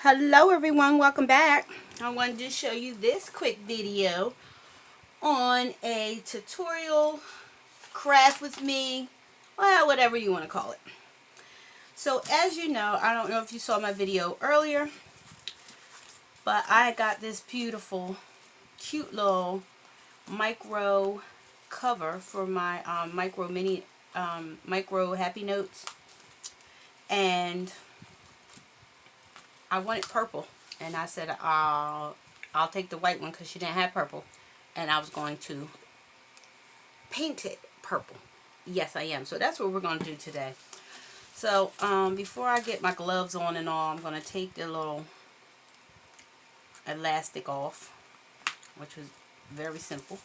Hello everyone, welcome back. I wanted to show you this quick video on a tutorial craft with me, well, whatever you want to call it. So as you know, I don't know if you saw my video earlier, but I got this beautiful cute little micro cover for my micro happy notes, and I wanted purple, and I said I'll take the white one because she didn't have purple, and I was going to paint it purple. Yes, I am. So that's what we're going to do today. So before I get my gloves on and all, I'm going to take the little elastic off, which was very simple,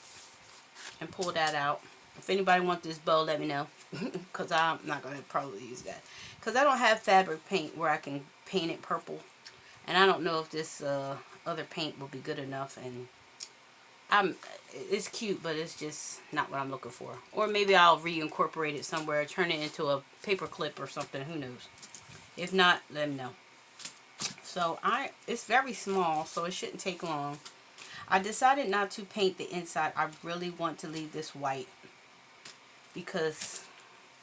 and pull that out. If anybody wants this bow, let me know, because I'm not going to probably use that, because I don't have fabric paint where I can paint it purple, and I don't know if this other paint will be good enough, and it's cute, but it's just not what I'm looking for. Or maybe I'll reincorporate it somewhere, turn it into a paper clip or something, who knows. If not, let me know. So it's very small, so it shouldn't take long. I decided not to paint the inside. I really want to leave this white because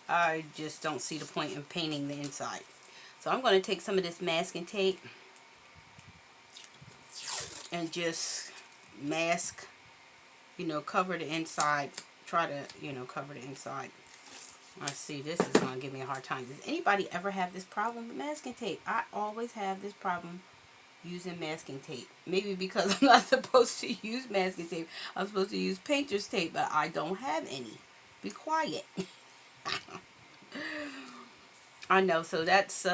I just don't see the point in painting the inside. So I'm going to take some of this masking tape and just mask, cover the inside. Try to, cover the inside. Let's see, this is going to give me a hard time. Does anybody ever have this problem with masking tape? I always have this problem using masking tape. Maybe because I'm not supposed to use masking tape. I'm supposed to use painter's tape, but I don't have any. Be quiet. I know, so that's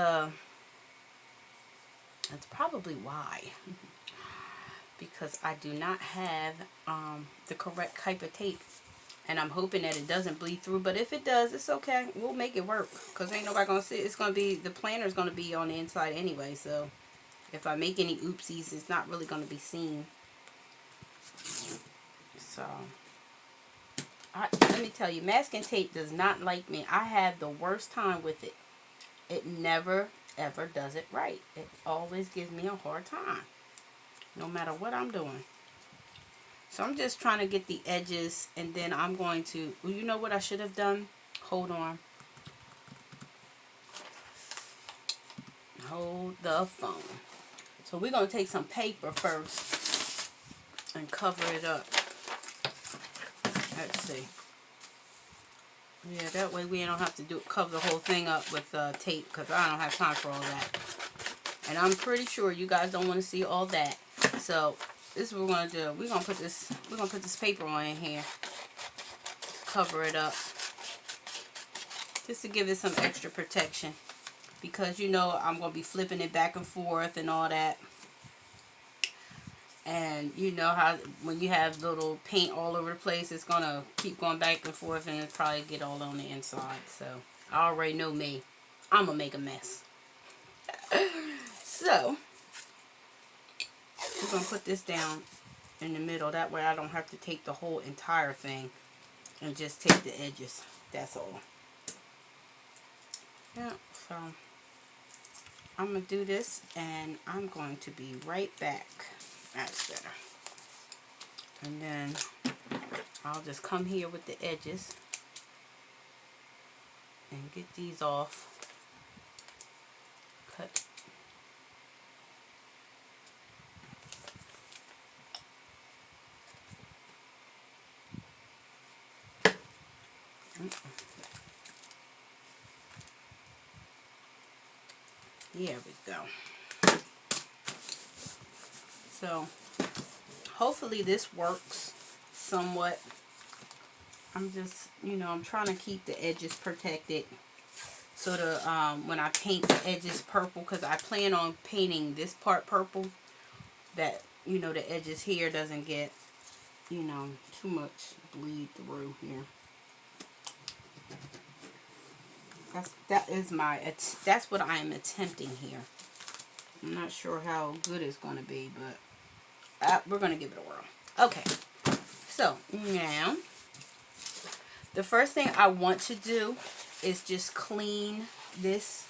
probably why. Because I do not have the correct type of tape. And I'm hoping that it doesn't bleed through. But if it does, it's okay. We'll make it work. Because ain't nobody going to see it. It's going to be, the planner's going to be on the inside anyway. So if I make any oopsies, it's not really going to be seen. So let me tell you, masking tape does not like me. I have the worst time with it. It never, ever does it right. It always gives me a hard time, no matter what I'm doing. So I'm just trying to get the edges, and then I'm going to, well, you know what I should have done? Hold on. Hold the phone. So we're going to take some paper first and cover it up. Let's see. Yeah, that way we don't have to cover the whole thing up with tape, because I don't have time for all that. And I'm pretty sure you guys don't want to see all that. So this is what we're going to do. We're going to put this paper on in here. Cover it up. Just to give it some extra protection. Because I'm going to be flipping it back and forth and all that. And you know how when you have little paint all over the place, it's going to keep going back and forth, and it'll probably get all on the inside. So I already know me. I'm going to make a mess. So we're going to put this down in the middle. That way I don't have to take the whole entire thing and just take the edges. That's all. Yeah, so I'm going to do this, and I'm going to be right back. That's better. And then I'll just come here with the edges and get these off. Cut. There we go. So hopefully this works somewhat. I'm just, I'm trying to keep the edges protected, so when I paint the edges purple, because I plan on painting this part purple, that the edges here doesn't get too much bleed through here. That's what I am attempting here. I'm not sure how good it's going to be, but we're going to give it a whirl. Okay, so now the first thing I want to do is just clean this.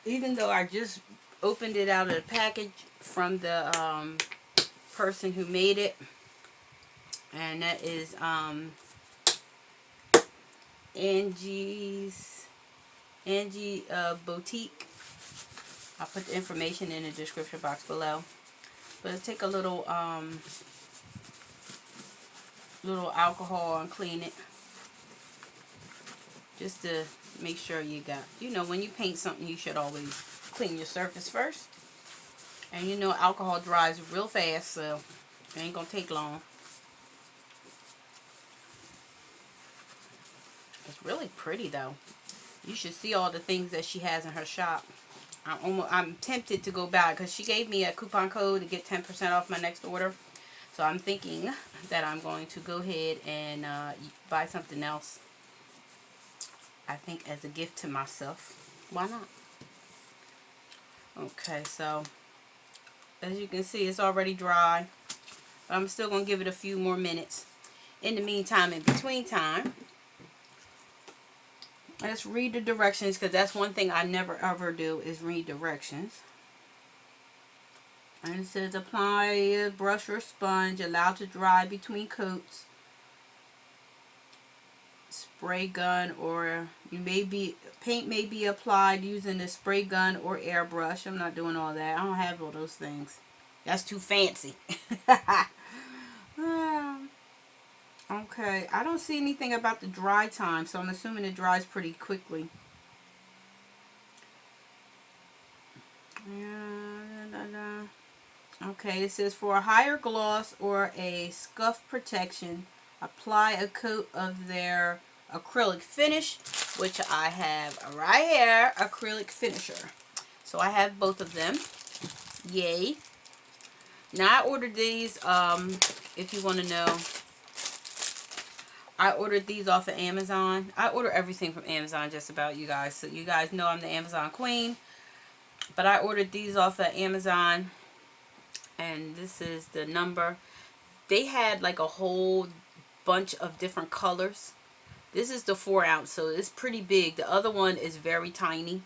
Even though I just opened it out of the package from the person who made it, and that is AngieBowtique. I'll put the information in the description box below. But take a little alcohol and clean it, just to make sure you got, you know, when you paint something, you should always clean your surface first. And you know, alcohol dries real fast, so it ain't gonna take long. It's really pretty though. You should see all the things that she has in her shop. I'm tempted to go buy, because she gave me a coupon code to get 10% off my next order. So I'm thinking that I'm going to go ahead and buy something else. I think as a gift to myself. Why not? Okay, so as you can see, it's already dry. But I'm still going to give it a few more minutes. In the meantime, in between time, let's read the directions, because that's one thing I never ever do, is read directions. And it says apply a brush or sponge, allow to dry between coats. Spray gun, or paint may be applied using a spray gun or airbrush. I'm not doing all that. I don't have all those things. That's too fancy. Okay, I don't see anything about the dry time, so I'm assuming it dries pretty quickly. Okay, it says for a higher gloss or a scuff protection, apply a coat of their acrylic finish, which I have right here, acrylic finisher. So I have both of them. Yay. Now I ordered these, if you want to know, I ordered these off of Amazon. I order everything from Amazon just about, you guys. So you guys know I'm the Amazon queen. But I ordered these off of Amazon. And this is the number. They had like a whole bunch of different colors. This is the 4-ounce, so it's pretty big. The other one is very tiny.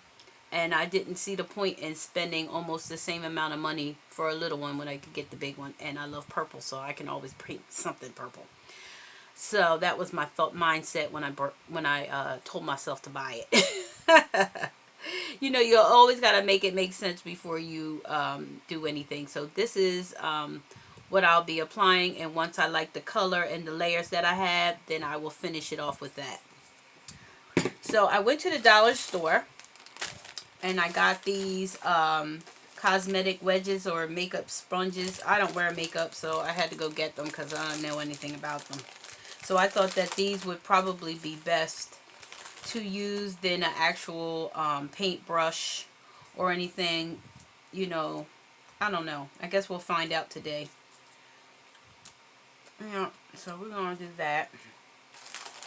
And I didn't see the point in spending almost the same amount of money for a little one when I could get the big one. And I love purple, so I can always paint something purple. So that was my mindset when I told myself to buy it. You know, you always got to make it make sense before you do anything. So this is what I'll be applying. And once I like the color and the layers that I have, then I will finish it off with that. So I went to the dollar store. And I got these cosmetic wedges or makeup sponges. I don't wear makeup, so I had to go get them because I don't know anything about them. So I thought that these would probably be best to use than an actual paintbrush or anything. You know, I don't know. I guess we'll find out today. Yeah, so we're going to do that.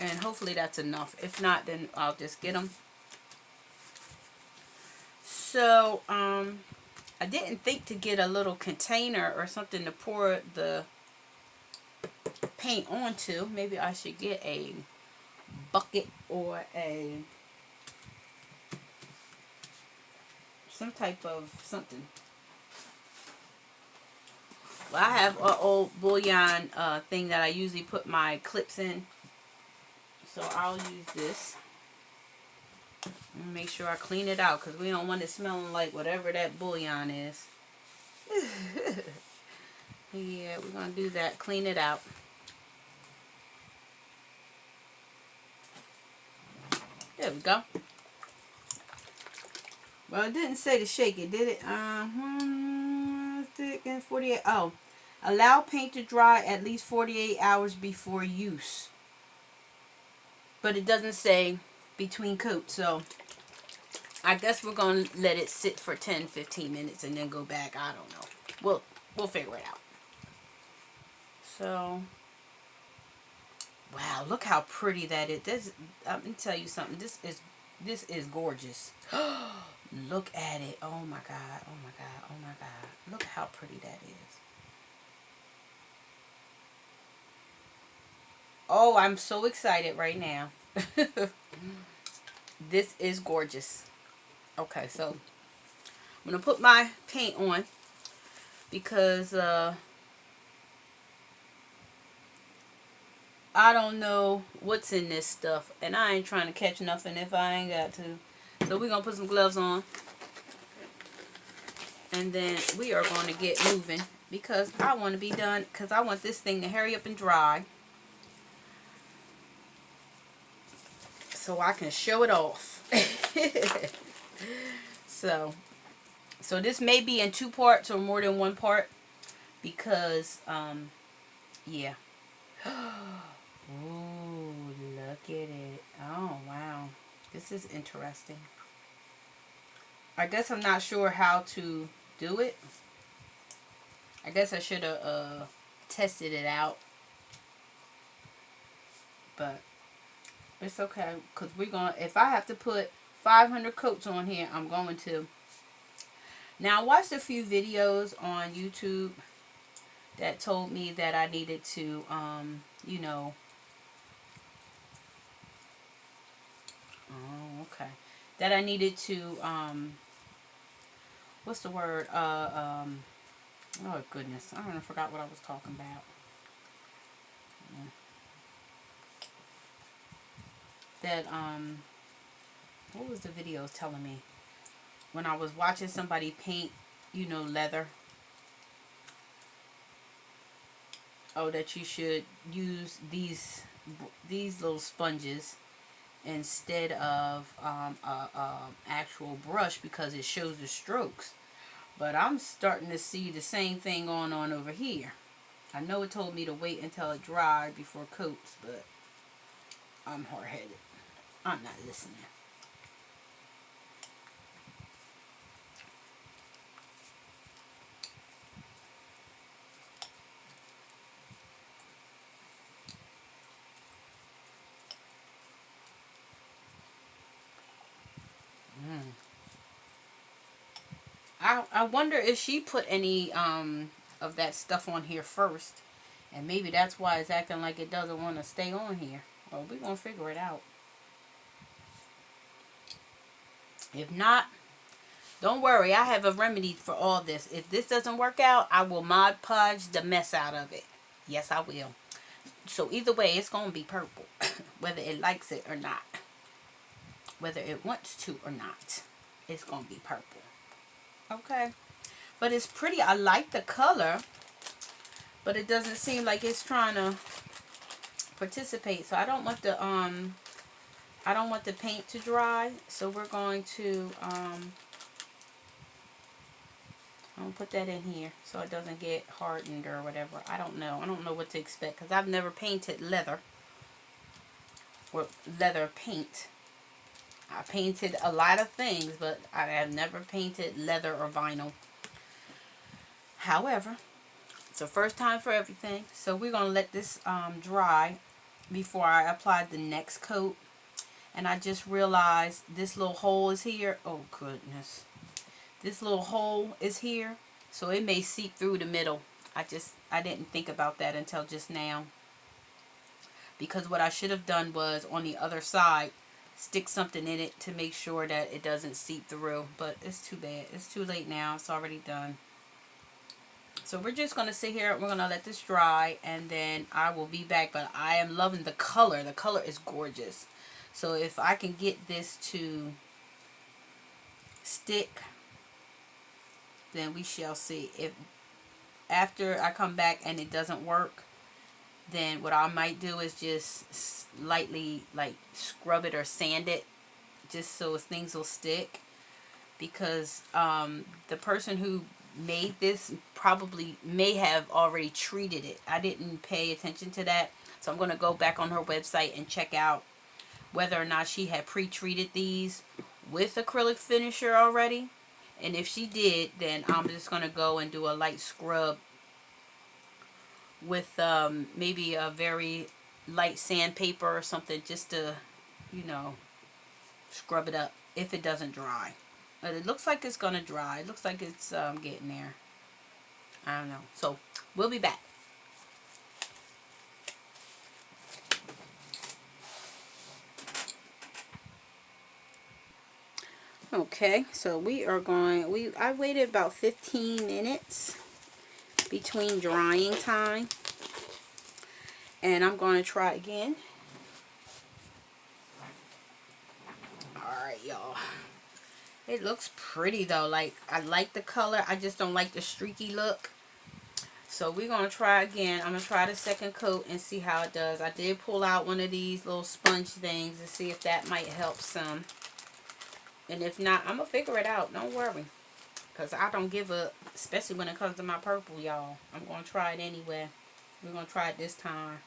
And hopefully that's enough. If not, then I'll just get them. So, I didn't think to get a little container or something to pour the paint onto. Maybe I should get a bucket or some type of something. Well, I have an old bouillon thing that I usually put my clips in. So I'll use this. Make sure I clean it out, because we don't want it smelling like whatever that bouillon is. Yeah, we're going to do that. Clean it out. There we go. Well, it didn't say to shake it, did it? Thick and 48. Oh, allow paint to dry at least 48 hours before use. But it doesn't say between coats, so I guess we're going to let it sit for 10-15 minutes and then go back. I don't know. We'll figure it out. So, wow, look how pretty that is. I'm going to tell you something. This is gorgeous. Look at it. Oh my God. Oh my God. Oh my God. Look how pretty that is. Oh, I'm so excited right now. This is gorgeous. Okay, so I'm going to put my paint on because I don't know what's in this stuff, and I ain't trying to catch nothing if I ain't got to. So we're going to put some gloves on, and then we are going to get moving because I want to be done, because I want this thing to hurry up and dry so I can show it off. So this may be in 2 parts or more than 1 part because, yeah. Ooh, look at it. Oh, wow. This is interesting. I guess I'm not sure how to do it. I guess I should have tested it out. But it's okay. Because we're going to, if I have to put 500 coats on here, I'm going to. Now, I watched a few videos on YouTube that told me that I needed to, you know, oh, okay. That I needed to, what's the word? Oh, goodness. I don't know, forgot what I was talking about. Yeah. That, what was the video telling me? When I was watching somebody paint, you know, leather. Oh, that you should use these little sponges instead of actual brush because it shows the strokes. But I'm starting to see the same thing going on over here. I know it told me to wait until it dried before coats, but I'm hard-headed. I'm not listening. I wonder if she put any of that stuff on here first, and maybe that's why it's acting like it doesn't want to stay on here. Well, we're gonna figure it out. If not, don't worry, I have a remedy for all this. If this doesn't work out, I will Mod Podge the mess out of it. Yes, I will. So either way, it's gonna be purple, whether it likes it or not, whether it wants to or not, it's gonna be purple. Okay. But it's pretty. I like the color, but it doesn't seem like it's trying to participate. So I don't want the paint to dry. So we're going to I'm gonna put that in here so it doesn't get hardened or whatever. I don't know. I don't know what to expect because I've never painted leather or leather paint. I painted a lot of things, but I have never painted leather or vinyl. However, it's the first time for everything. So we're going to let this dry before I apply the next coat. And I just realized this little hole is here. Oh, goodness. This little hole is here. So it may seep through the middle. I didn't think about that until just now. Because what I should have done was on the other side, stick something in it to make sure that it doesn't seep through. But it's too bad. It's too late now. It's already done. So we're just going to sit here. We're going to let this dry. And then I will be back. But I am loving the color. The color is gorgeous. So if I can get this to stick, then we shall see. If after I come back and it doesn't work, then what I might do is just lightly like scrub it or sand it just so things will stick. Because the person who made this probably may have already treated it. I didn't pay attention to that. So I'm going to go back on her website and check out whether or not she had pre-treated these with acrylic finisher already. And if she did, then I'm just going to go and do a light scrub with maybe a very light sandpaper or something just to, you know, scrub it up if it doesn't dry. But it looks like it's going to dry. It looks like it's getting there. I don't know. So we'll be back. Okay, so we are going, I waited about 15 minutes between drying time. And I'm going to try again. Alright, y'all. It looks pretty though. Like, I like the color. I just don't like the streaky look. So we're going to try again. I'm going to try the second coat and see how it does. I did pull out one of these little sponge things to see if that might help some. And if not, I'm going to figure it out. Don't worry. Because I don't give up. Especially when it comes to my purple, y'all. I'm going to try it anyway. We're going to try it this time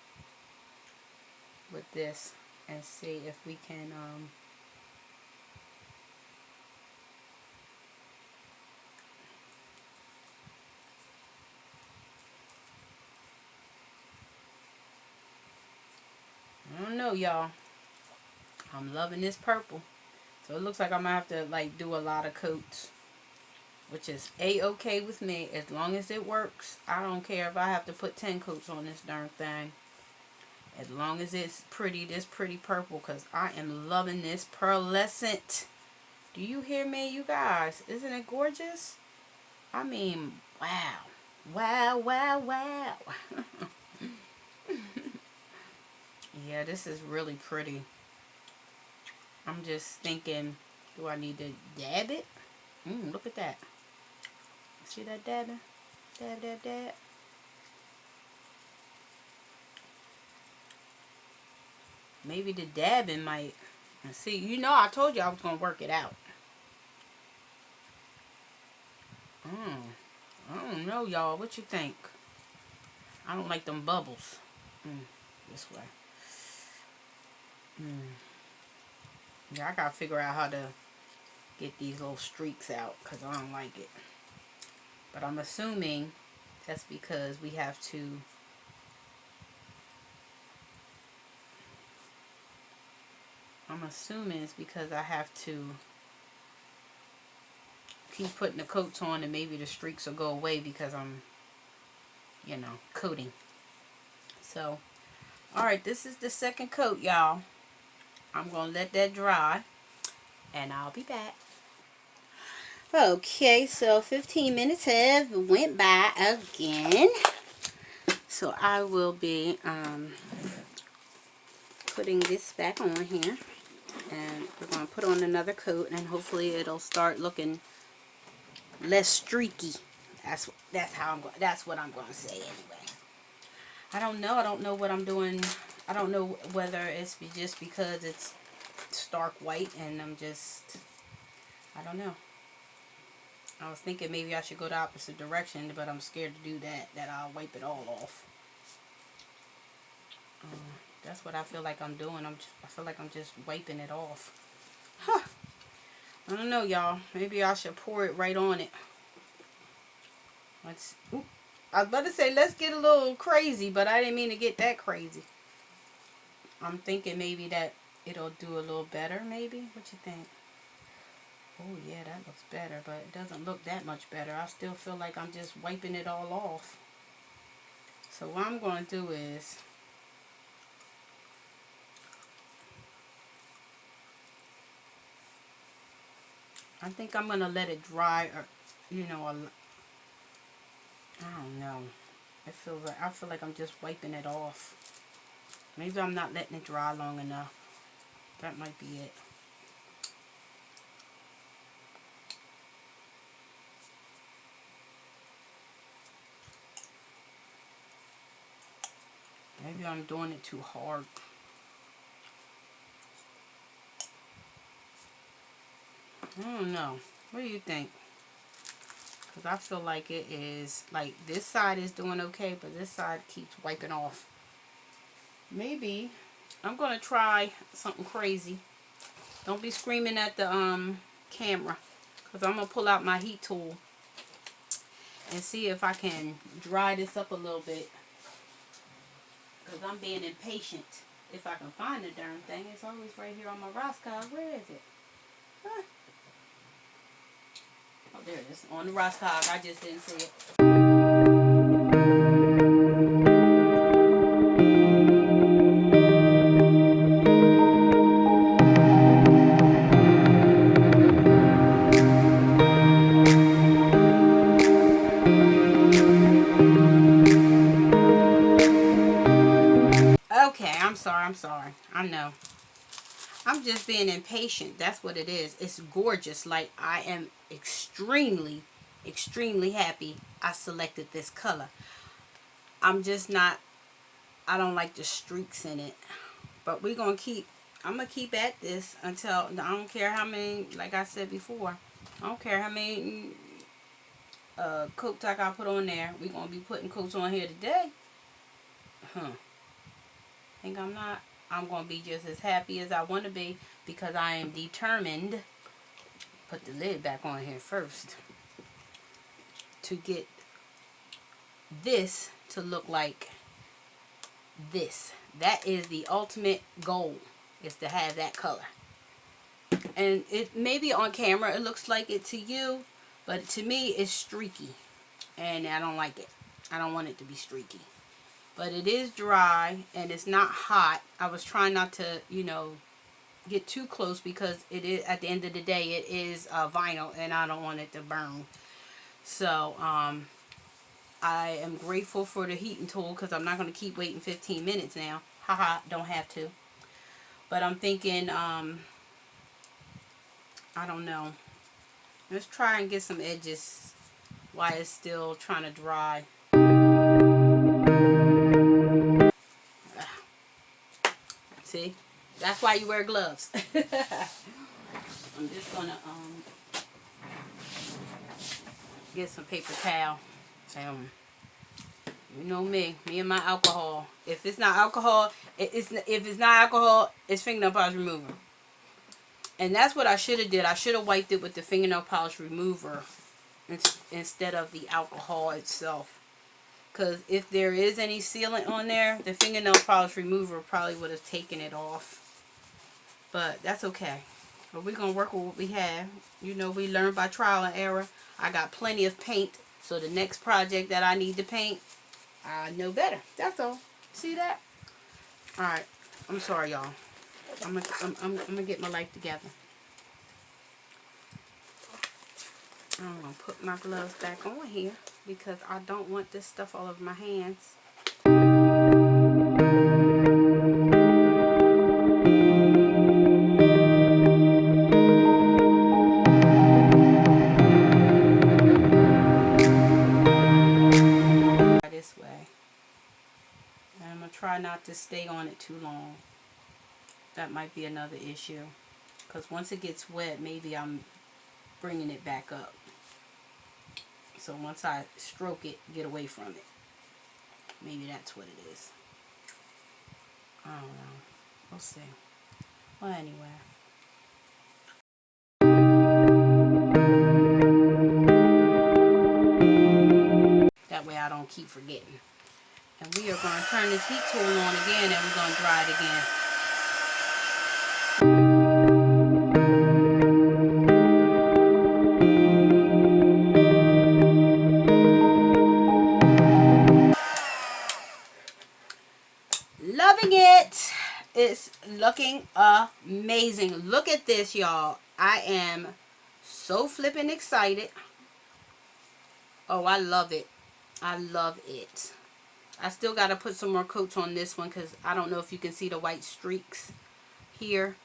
with this. And see if we can... I don't know, y'all. I'm loving this purple. So it looks like I'm going to have to, like, do a lot of coats. Which is A-okay with me. As long as it works. I don't care if I have to put 10 coats on this darn thing. As long as it's pretty, this pretty purple. Because I am loving this pearlescent. Do you hear me, you guys? Isn't it gorgeous? I mean, wow. Wow, wow, wow. Yeah, this is really pretty. I'm just thinking, do I need to dab it? Look at that. See that dabbing? Dab, dab, dab. Maybe the dabbing might... See, you know I told you I was going to work it out. I don't know, y'all. What you think? I don't like them bubbles. This way. Yeah, I gotta figure out how to get these little streaks out because I don't like it. But I'm assuming that's because we have to I'm assuming it's because I have to keep putting the coats on and maybe the streaks will go away because I'm, you know, coating. So, alright, this is the second coat, y'all. I'm going to let that dry and I'll be back. Okay, so 15 minutes have went by again. So I will be putting this back on here. And we're going to put on another coat and hopefully it'll start looking less streaky. That's what I'm going to say anyway. I don't know what I'm doing. I don't know whether it's just because it's stark white and I don't know. I was thinking maybe I should go the opposite direction, but I'm scared to do that I'll wipe it all off. That's what I feel like I'm doing. I feel like I'm just wiping it off. Huh. I don't know, y'all. Maybe I should pour it right on it. I was about to say, let's get a little crazy, but I didn't mean to get that crazy. I'm thinking maybe that it'll do a little better, maybe. What you think? Oh, yeah, that looks better, but it doesn't look that much better. I still feel like I'm just wiping it all off. So what I'm going to do is... I think I'm going to let it dry, or, you know, I don't know. I feel like I'm just wiping it off. Maybe I'm not letting it dry long enough. That might be it. Maybe I'm doing it too hard. I don't know. What do you think? Because I feel like it is, like, this side is doing okay, but this side keeps wiping off. Maybe I'm going to try something crazy. Don't be screaming at the camera. Because I'm going to pull out my heat tool and see if I can dry this up a little bit. Because I'm being impatient. If I can find the darn thing. It's always right here on my rice card. Where is it? Huh? Oh, there it is. On the rice card. I just didn't see it. sorry. I know. I'm just being impatient. That's what it is. It's gorgeous. Like, I am extremely, extremely happy I selected this color. I'm just not, I don't like the streaks in it. But we're going to keep, I'm going to keep at this until, I don't care how many, like I said before, I don't care how many coats I got put on there. We're going to be putting coats on here today. Think I'm not. I'm going to be just as happy as I want to be because I am determined, put the lid back on here first, to get this to look like this. That is the ultimate goal, is to have that color. And it maybe on camera it looks like it to you, but to me it's streaky. And I don't like it. I don't want it to be streaky. But it is dry and it's not hot. I was trying not to, you know, get too close because it is, at the end of the day, it is vinyl and I don't want it to burn. So, I am grateful for the heating tool because I'm not going to keep waiting 15 minutes now. Haha, don't have to. But I'm thinking, I don't know. Let's try and get some edges while it's still trying to dry. See, that's why you wear gloves. I'm just gonna get some paper towel. You know me and my alcohol. If it's not alcohol, if it's not alcohol, it's fingernail polish remover. And that's what I should have did. I should have wiped it with the fingernail polish remover instead of the alcohol itself. Because if there is any sealant on there, the fingernail polish remover probably would have taken it off. But that's okay. But we're going to work with what we have. You know, we learn by trial and error. I got plenty of paint. So the next project that I need to paint, I know better. That's all. See that? Alright. I'm sorry, y'all. I'm gonna get my life together. I'm going to put my gloves back on here because I don't want this stuff all over my hands. This way. And I'm going to try not to stay on it too long. That might be another issue. Because once it gets wet, maybe I'm bringing it back up. So once I stroke it, get away from it. Maybe that's what it is. I don't know. We'll see. Well, anyway. That way I don't keep forgetting. And we are going to turn this heat tool on again and we're going to dry it again. Loving it. It's looking amazing. Look at this, y'all. I am so flipping excited. Oh, I love it. I love it. I still got to put some more coats on this one because I don't know if you can see the white streaks here.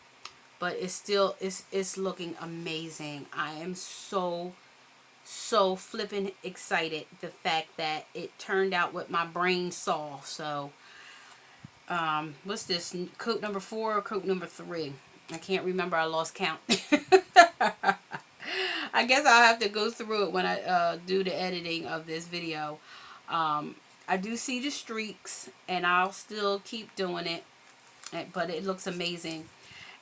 But it's still, it's looking amazing. I am so flipping excited. The fact that it turned out what my brain saw. So, what's this? Coat number 4 or coat number 3? I can't remember. I lost count. I guess I'll have to go through it when I do the editing of this video. I do see the streaks, and I'll still keep doing it. But it looks amazing.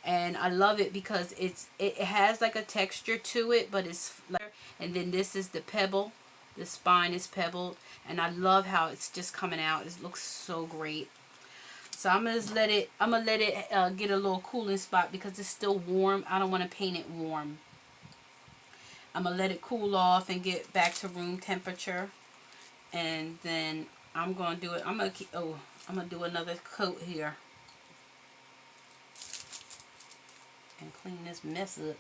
And I love it because it has like a texture to it, but it's like, and then this is the pebble. The spine is pebbled, and I love how it's just coming out. It looks so great. So I'm gonna let it get a little cooling spot because it's still warm. I don't want to paint it warm. I'm gonna let it cool off and get back to room temperature, and then I'm gonna do it. I'm gonna do another coat here. And clean this mess up.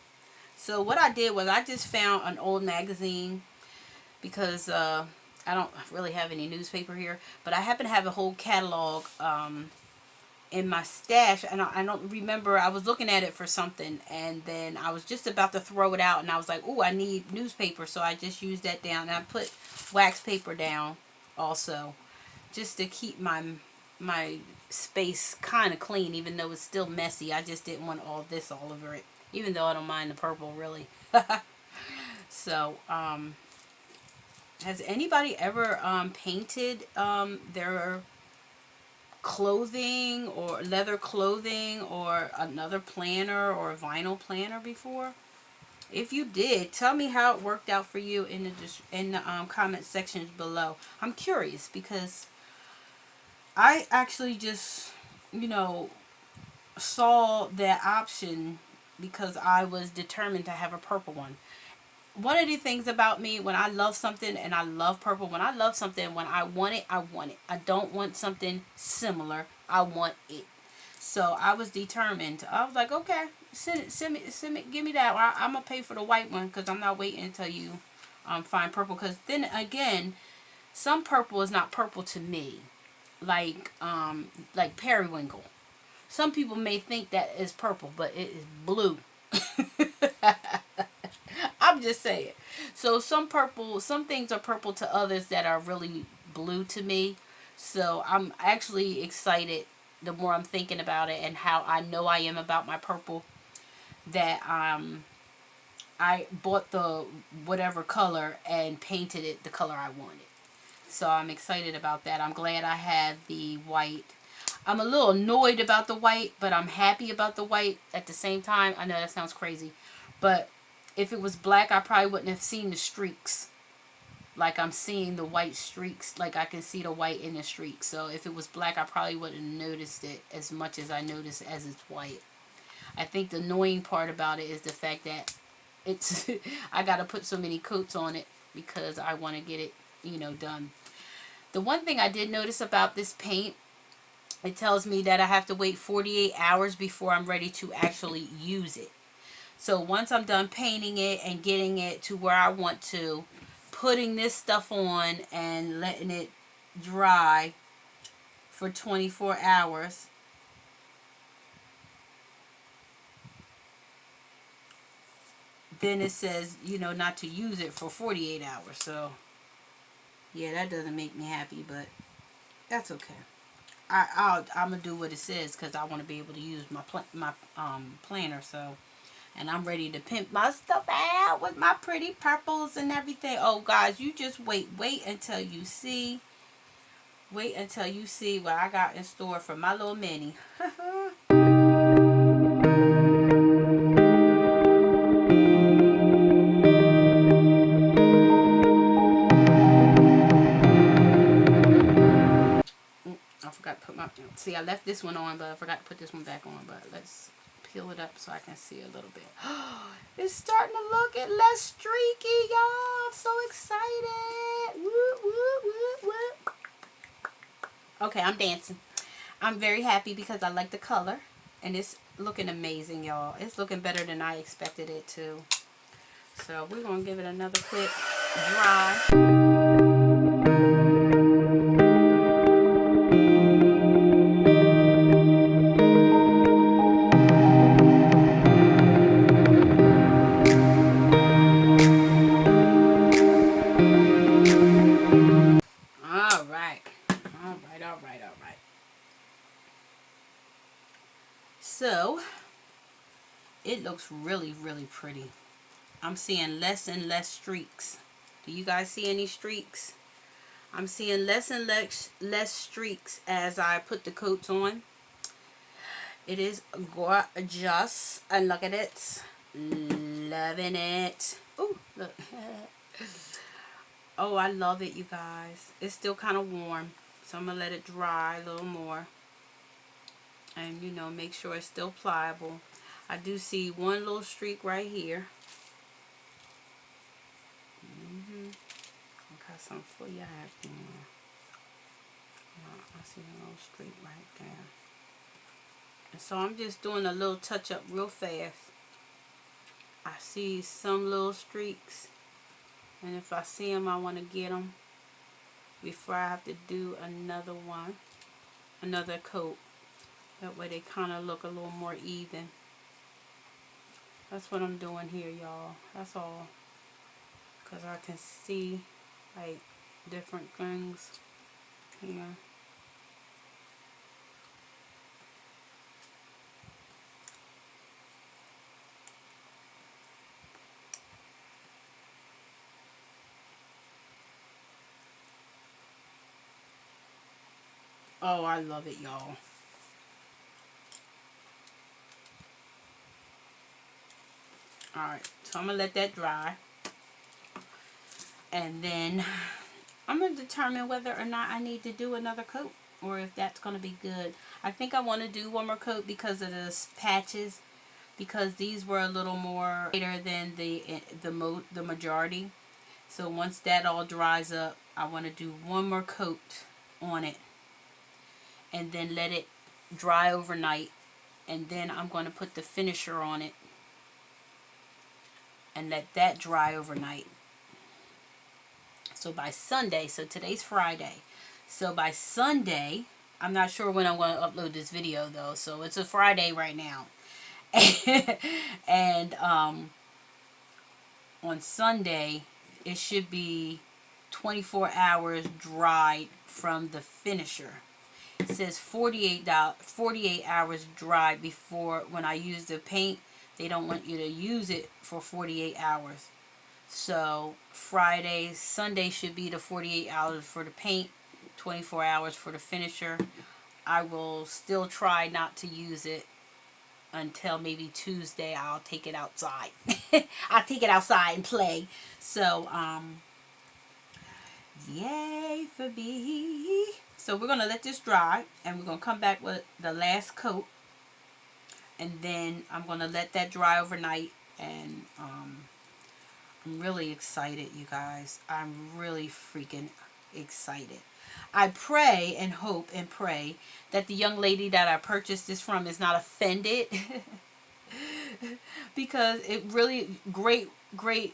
So what I did was I just found an old magazine because I don't really have any newspaper here, but I happen to have a whole catalog in my stash, and I don't remember. I was looking at it for something, and then I was just about to throw it out, and I was like, "Oh, I need newspaper," so I just used that down, and I put wax paper down also, just to keep my space kind of clean, even though it's still messy. I just didn't want all this all over it, even though I don't mind the purple really. So, has anybody ever painted their clothing or leather clothing or another planner or a vinyl planner before? If you did, tell me how it worked out for you in the comment sections below. I'm curious because I actually just, you know, saw that option because I was determined to have a purple one. One of the things about me, when I love something, and I love purple, when I love something, when I want it, I want it. I don't want something similar. I want it. So I was determined. I was like, okay, send me, give me that. I'm gonna pay for the white one because I'm not waiting until you find purple. Because then again, some purple is not purple to me, like periwinkle. Some people may think that is purple, but it is blue. I'm just saying. So some things are purple to others that are really blue to me. So I'm actually excited the more I'm thinking about it and how I know I am about my purple, that I bought the whatever color and painted it the color I wanted. So I'm excited about that. I'm glad I have the white. I'm a little annoyed about the white, but I'm happy about the white at the same time. I know that sounds crazy, but if it was black, I probably wouldn't have seen the streaks. Like I'm seeing the white streaks, like I can see the white in the streaks. So if it was black, I probably wouldn't have noticed it as much as I noticed as it's white. I think the annoying part about it is the fact that it's I gotta put so many coats on it because I want to get it, done. The one thing I did notice about this paint, it tells me that I have to wait 48 hours before I'm ready to actually use it. So once I'm done painting it and getting it to where I want to, putting this stuff on and letting it dry for 24 hours, then it says, not to use it for 48 hours. So, yeah, that doesn't make me happy, but that's okay. I'm gonna do what it says because I want to be able to use my planner. So, and I'm ready to pimp my stuff out with my pretty purples and everything. Oh, guys, you just wait until you see. Wait until you see what I got in store for my little mini. I forgot to put my... See, I left this one on, but I forgot to put this one back on. But let's peel it up so I can see a little bit. It's starting to look less streaky, y'all. I'm so excited. Woo, woo, woo, woo. Okay, I'm dancing. I'm very happy because I like the color. And it's looking amazing, y'all. It's looking better than I expected it to. So we're going to give it another quick dry. So, it looks really, really pretty. I'm seeing less and less streaks. Do you guys see any streaks? I'm seeing less and less streaks as I put the coats on. It is gorgeous. And look at it. Loving it. Oh, look. Oh, I love it, you guys. It's still kind of warm. So I'm going to let it dry a little more. And, make sure it's still pliable. I do see one little streak right here. I got some for you. I see a little streak right there. And so I'm just doing a little touch up real fast. I see some little streaks. And if I see them, I want to get them before I have to do another one. Another coat. That way they kind of look a little more even. That's what I'm doing here, y'all. That's all. Because I can see, like, different things here. Oh, I love it, y'all. Alright, so I'm going to let that dry. And then I'm going to determine whether or not I need to do another coat. Or if that's going to be good. I think I want to do one more coat because of the patches. Because these were a little more lighter than the majority. So once that all dries up, I want to do one more coat on it. And then let it dry overnight. And then I'm going to put the finisher on it. And let that dry overnight. So by Sunday, so today's Friday. So by Sunday, I'm not sure when I'm going to upload this video though. So it's a Friday right now. And on Sunday, it should be 24 hours dried from the finisher. It says 48 hours dried before, when I use the paint, they don't want you to use it for 48 hours. So Friday, Sunday should be the 48 hours for the paint, 24 hours for the finisher. I will still try not to use it until maybe Tuesday. I'll take it outside. I'll take it outside and play. So, yay for me. So we're going to let this dry, and we're going to come back with the last coat. And then I'm going to let that dry overnight. And I'm really excited, you guys. I'm really freaking excited. I pray and hope and pray that the young lady that I purchased this from is not offended. Because it really great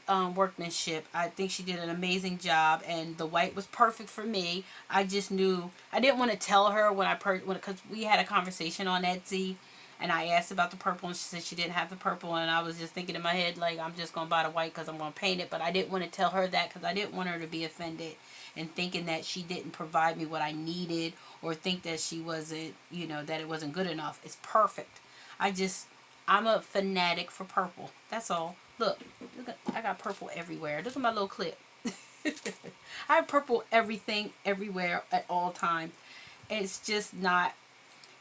workmanship. I think she did an amazing job, and the white was perfect for me. I just knew I didn't want to tell her when because we had a conversation on Etsy, and I asked about the purple, and she said she didn't have the purple, and I was just thinking in my head, like, I'm just gonna buy the white because I'm gonna paint it. But I didn't want to tell her that because I didn't want her to be offended and thinking that she didn't provide me what I needed, or think that she wasn't, that it wasn't good enough. It's perfect. I'm a fanatic for purple. That's all. Look I got purple everywhere. Look at my little clip. I have purple everything, everywhere, at all times. It's just not,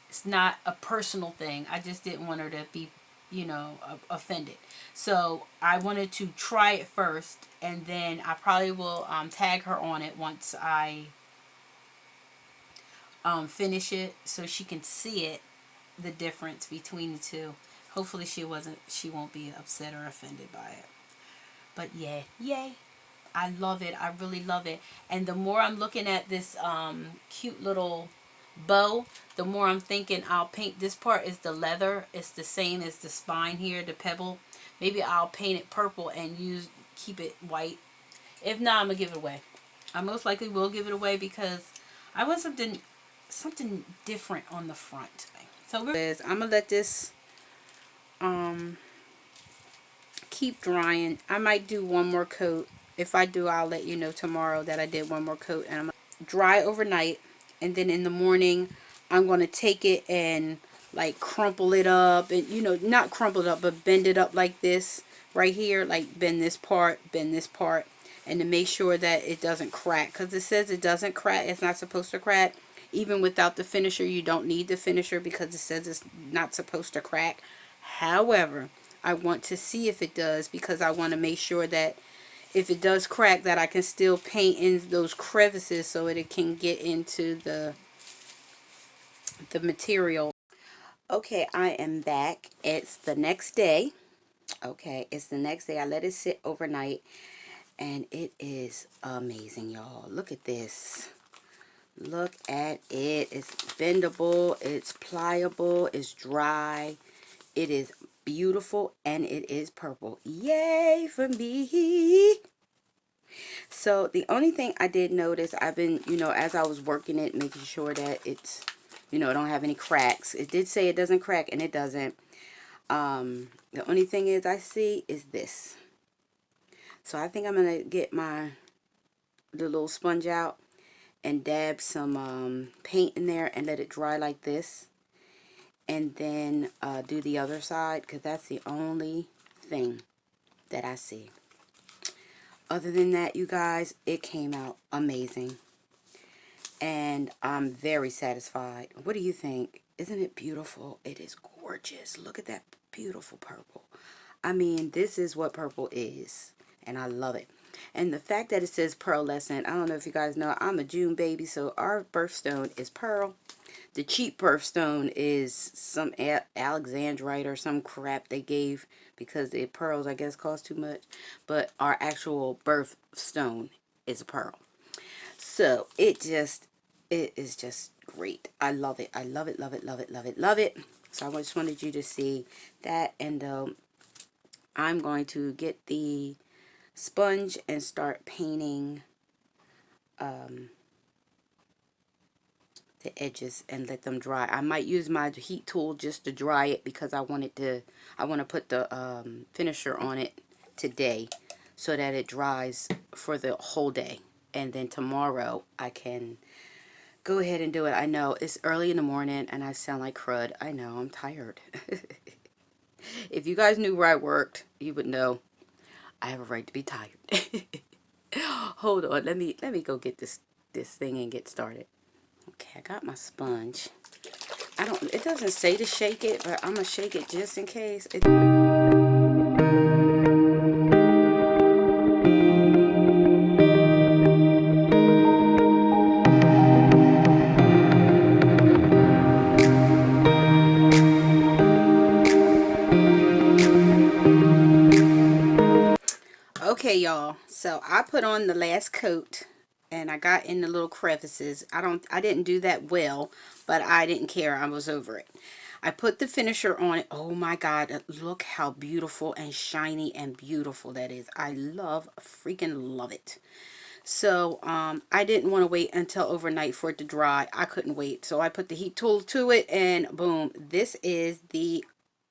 it's not a personal thing. I just didn't want her to be, offended. So I wanted to try it first, and then I probably will tag her on it once I finish it, so she can see it, the difference between the two. Hopefully she won't be upset or offended by it. But yeah, yay. I love it. I really love it. And the more I'm looking at this cute little bow, the more I'm thinking I'll paint this part. Is the leather. It's the same as the spine here, the pebble. Maybe I'll paint it purple and keep it white. If not, I'm going to give it away. I most likely will give it away because I want something different on the front. So I'm going to let this keep drying. I might do one more coat. If I do, I'll let you know tomorrow that I did one more coat. And I'm going to dry overnight, and then in the morning I'm going to take it and like crumple it up, and not crumple it up, but bend it up like this right here, like bend this part, and to make sure that it doesn't crack, because it says it doesn't crack. It's not supposed to crack. Even without the finisher, you don't need the finisher because it says it's not supposed to crack. However, I want to see if it does, because I want to make sure that if it does crack, that I can still paint in those crevices so that it can get into the material. Okay, I am back. It's the next day. Okay, it's the next day. I let it sit overnight, and it is amazing, y'all. Look at this. Look at it. It's bendable, it's pliable, it's dry, it is beautiful, and it is purple. Yay for me. So the only thing I did notice, I've been, as I was working it, making sure that it's, you know, it don't have any cracks. It did say it doesn't crack, and it doesn't. The only thing is I see is this. So I think I'm going to get the little sponge out and dab some paint in there and let it dry like this. And then do the other side, because that's the only thing that I see. Other than that, you guys, it came out amazing. And I'm very satisfied. What do you think? Isn't it beautiful? It is gorgeous. Look at that beautiful purple. I mean, this is what purple is. And I love it. And the fact that it says pearlescent, I don't know if you guys know, I'm a June baby, so our birthstone is pearl. The cheap birthstone is some Alexandrite or some crap they gave because the pearls, I guess, cost too much. But our actual birthstone is a pearl. So it is just great. I love it. I love it, love it, love it, love it, love it. So I just wanted you to see that. And I'm going to get the sponge and start painting the edges and let them dry. I might use my heat tool just to dry it because I want to put the finisher on it today so that it dries for the whole day. And then tomorrow I can go ahead and do it. I know it's early in the morning and I sound like crud. I know, I'm tired. If you guys knew where I worked, you would know I have a right to be tired. Hold on, let me go get this thing and get started. Okay, I got my sponge. It doesn't say to shake it, but I'm gonna shake it just in case. Okay, y'all, so I put on the last coat and I got in the little crevices. I didn't do that well, but I didn't care. I was over it. I put the finisher on it. Oh my God, look how beautiful and shiny and beautiful that is. I freaking love it. So I didn't want to wait until overnight for it to dry. I couldn't wait. So I put the heat tool to it and boom, this is the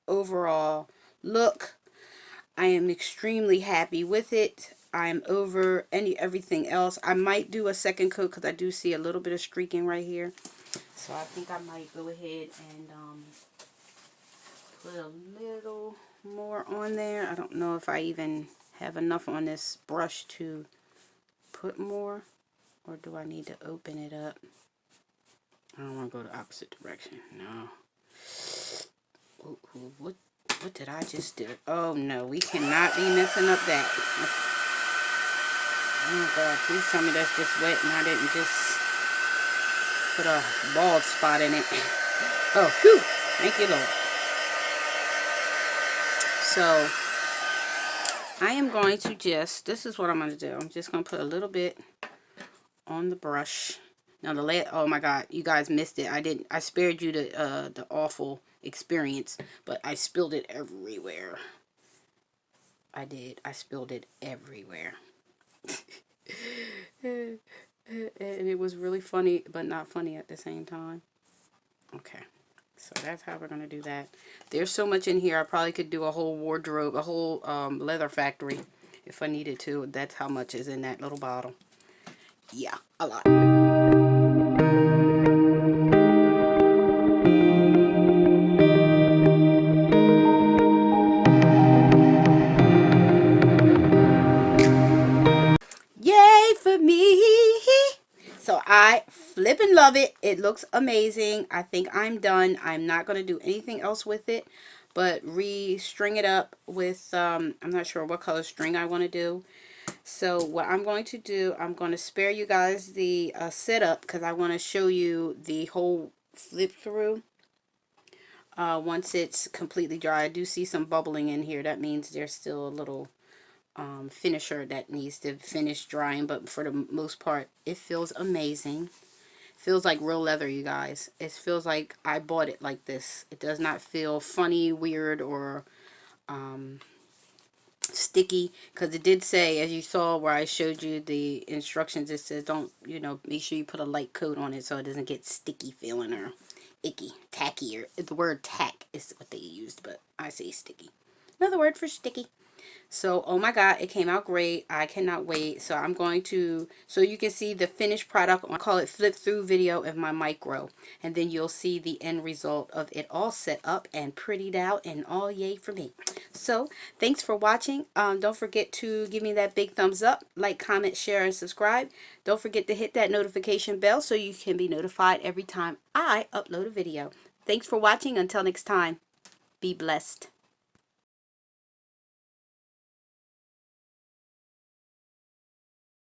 overall look. I am extremely happy with it. I'm over everything else. I might do a second coat because I do see a little bit of streaking right here. So I think I might go ahead and put a little more on there. I don't know if I even have enough on this brush to put more, or do I need to open it up? I don't want to go the opposite direction. No. Ooh, what did I just do? Oh no, we cannot be messing up that. Oh God, please tell me that's just wet and I didn't just put a bald spot in it. Oh, whew, thank you, Lord. So I am going to this is what I'm going to do. I'm just going to put a little bit on the brush. Now oh my God, you guys missed it. I spared you the awful experience, but I spilled it everywhere. I did. I spilled it everywhere. And it was really funny, but not funny at the same time. Okay. So that's how we're going to do that. There's so much in here. I probably could do a whole wardrobe, a whole leather factory if I needed to. That's how much is in that little bottle. Yeah, a lot. Yay for me. So I flippin' love it. It looks amazing. I think I'm done. I'm not going to do anything else with it but re-string it up with, I'm not sure what color string I want to do. So what I'm going to do, I'm going to spare you guys the setup because I want to show you the whole flip through. Once it's completely dry. I do see some bubbling in here. That means there's still a little finisher that needs to finish drying, but for the most part it feels amazing. Feels like real leather, you guys. It feels like I bought it like this. It does not feel funny, weird, or sticky, because it did say, as you saw where I showed you the instructions, it says don't, make sure you put a light coat on it so it doesn't get sticky feeling or icky, tacky, or the word tack is what they used, but I say sticky. Another word for sticky. So, oh my God, it came out great. I cannot wait. So I'm going to, so you can see the finished product. I call it flip through video of my micro. And then you'll see the end result of it all set up and prettied out and all yay for me. So thanks for watching. Don't forget to give me that big thumbs up, like, comment, share, and subscribe. Don't forget to hit that notification bell so you can be notified every time I upload a video. Thanks for watching. Until next time, be blessed.